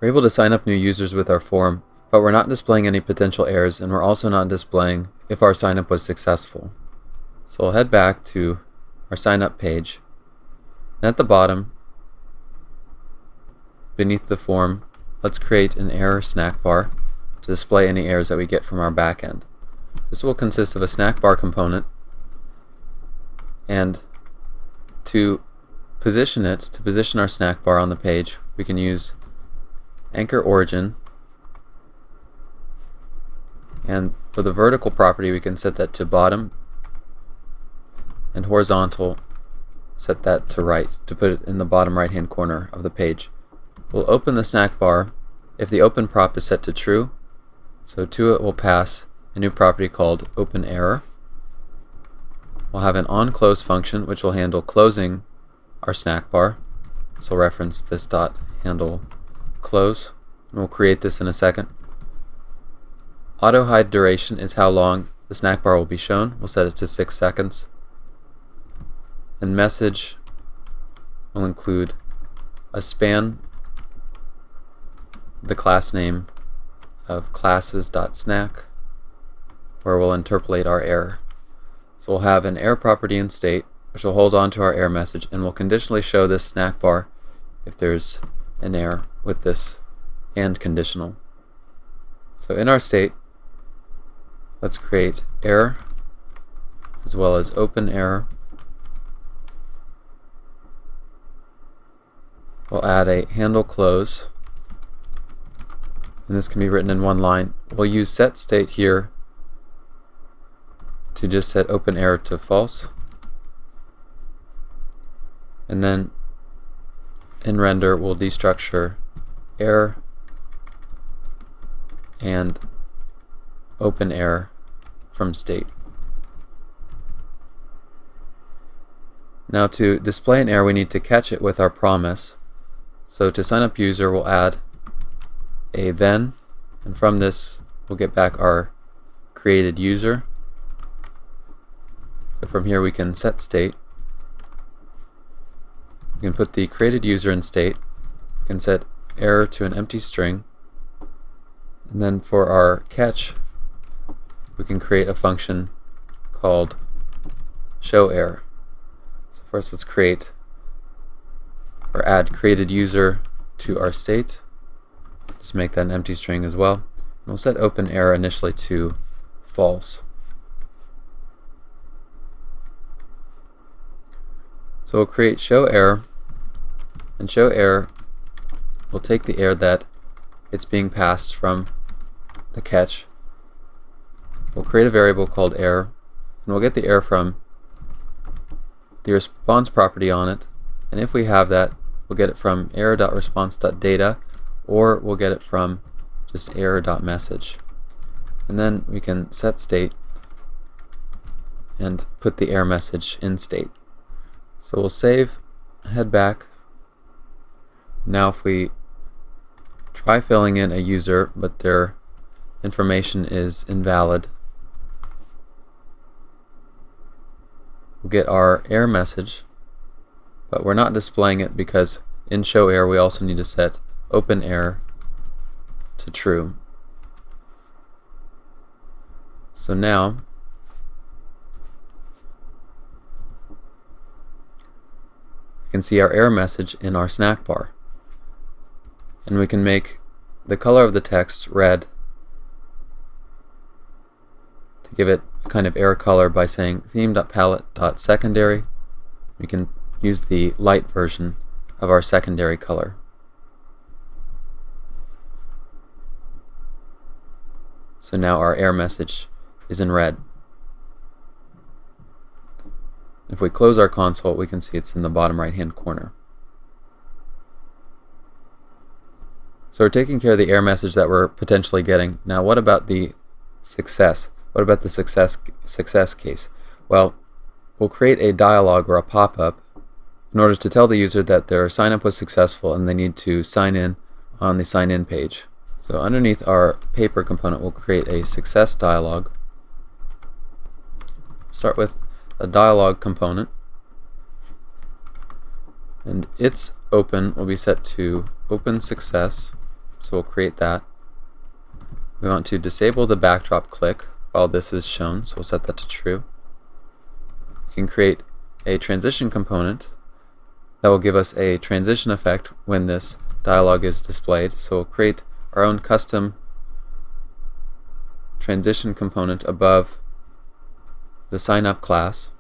We're able to sign up new users with our form, but we're not displaying any potential errors, and we're also not displaying if our signup was successful. So we'll head back to our signup page, and at the bottom, beneath the form, let's create an error snack bar to display any errors that we get from our backend. This will consist of a snack bar component, and to position our snack bar on the page, we can use anchor origin, and for the vertical property we can set that to bottom, and horizontal set that to right to put it in the bottom right hand corner of the page. We'll open the snack bar if the open prop is set to true, so to it we'll pass a new property called open error. We'll have an onClose function which will handle closing our snack bar, so we'll reference this dot handle close, and we'll create this in a second. Auto hide duration is how long the snack bar will be shown. We'll set it to 6 seconds. And message will include a span, the class name of classes.snack, where we'll interpolate our error. So we'll have an error property in state, which will hold on to our error message, and will conditionally show this snack bar if there's an error with this and conditional. So in our state, let's create error as well as open error. We'll add a handle close, and this can be written in one line. We'll use set state here to just set open error to false, and then in render we'll destructure error and open error from state. Now to display an error we need to catch it with our promise. So to sign up user we'll add a then, and from this we'll get back our created user. So from here we can set state. We can put the created user in state. We can set error to an empty string, and then for our catch we can create a function called show error. So first let's create or add created user to our state. Just make that an empty string as well. And we'll set open error initially to false. So we'll create show error, and show error will take the error that it's being passed from the catch. We'll create a variable called error, and we'll get the error from the response property on it, and if we have that we'll get it from error.response.data, or we'll get it from just error.message. And then we can set state and put the error message in state. So we'll save, head back. Now if we try filling in a user but their information is invalid, we'll get our error message, but we're not displaying it because in show error we also need to set open error to true. So now you can see our error message in our snack bar, and we can make the color of the text red to give it a kind of error color by saying theme.palette.secondary. We can use the light version of our secondary color. So now our error message is in red. If we close our console, we can see it's in the bottom right hand corner. So we're taking care of the error message that we're potentially getting. Now what about the success? What about the success case? Well, we'll create a dialog or a pop-up in order to tell the user that their sign-up was successful and they need to sign in on the sign in page. So underneath our paper component we'll create a success dialog. Start with a dialog component, and its open will be set to open success, so we'll create that. We want to disable the backdrop click while this is shown, so we'll set that to true. We can create a transition component that will give us a transition effect when this dialog is displayed. So we'll create our own custom transition component above the signup class.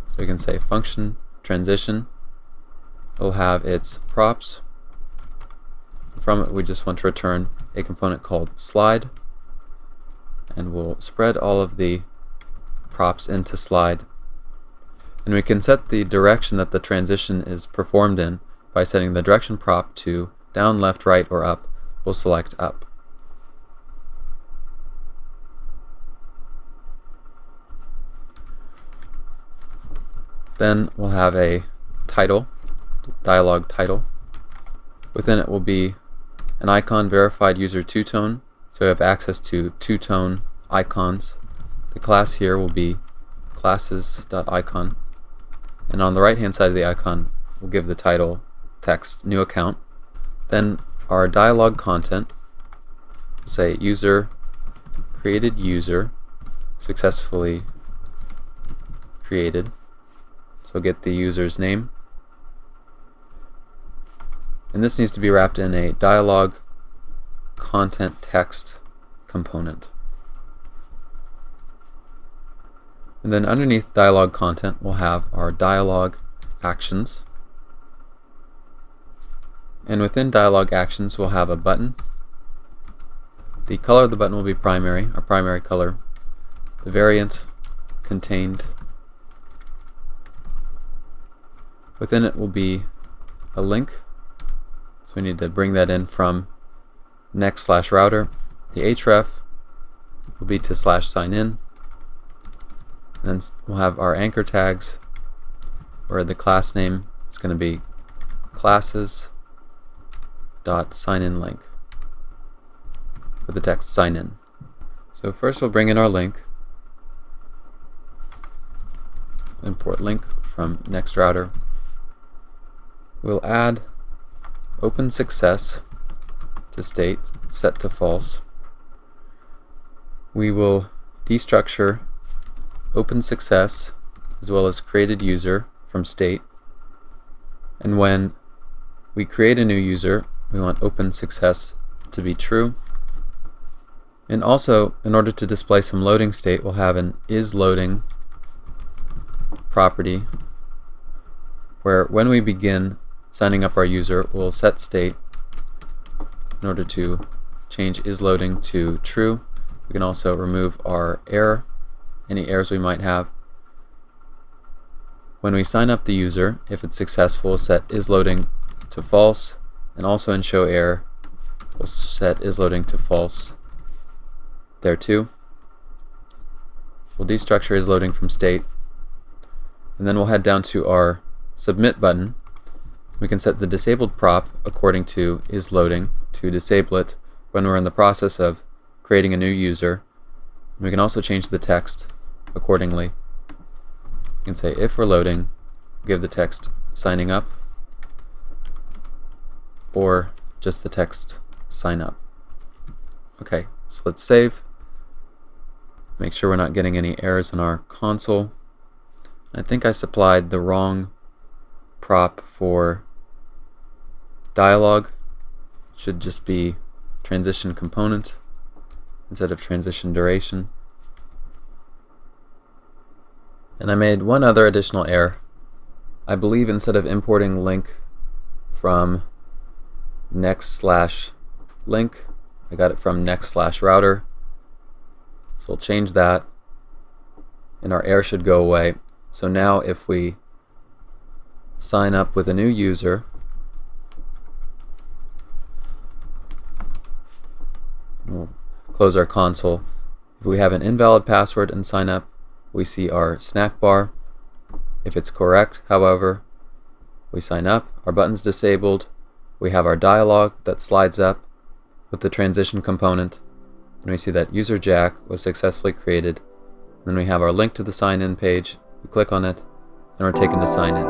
So we can say function transition. It'll have its props. From it we just want to return a component called slide, and we'll spread all of the props into slide. And we can set the direction that the transition is performed in by setting the direction prop to down, left, right, or up. We'll select up. Then we'll have a title, dialog title. Within it will be an icon verified user two-tone, so we have access to two-tone icons. The class here will be classes.icon, and on the right hand side of the icon we'll give the title text new account. Then our dialog content will say user created user successfully created, so get the user's name. And this needs to be wrapped in a dialog content text component. And then underneath dialog content we'll have our dialog actions. And within dialog actions we'll have a button. The color of the button will be primary, our primary color. The variant contained. Within it will be a link. So we need to bring that in from next/router. The href will be to /signin. And then we'll have our anchor tags, where the class name is going to be classes.signinLink with the text sign in. So first we'll bring in our link. Import link from next/router. We'll add open success to state set to false. We will destructure open success as well as created user from state, and when we create a new user we want open success to be true. And also, in order to display some loading state, we'll have an isLoading property where when we begin signing up our user we'll set state in order to change isLoading to true. We can also remove our error, any errors we might have. When we sign up the user, if it's successful, we'll set isLoading to false, and also in show error we'll set isLoading to false there too. We'll destructure isLoading from state, and then we'll head down to our submit button. We can set the disabled prop according to isLoading to disable it when we're in the process of creating a new user. We can also change the text accordingly. You can say if we're loading, give the text signing up, or just the text sign up. Okay, so let's save. Make sure we're not getting any errors in our console. I think I supplied the wrong prop for dialog. Should just be transition component instead of transition duration. And I made one other additional error. I believe instead of importing link from next/link, I got it from next/router. So we'll change that and our error should go away. So now if we sign up with a new user, we'll close our console. If we have an invalid password and sign up, we see our snack bar. If it's correct, however, we sign up, our button's disabled, we have our dialog that slides up with the transition component, and we see that user Jack was successfully created. Then we have our link to the sign in page, we click on it, and we're taken to sign in.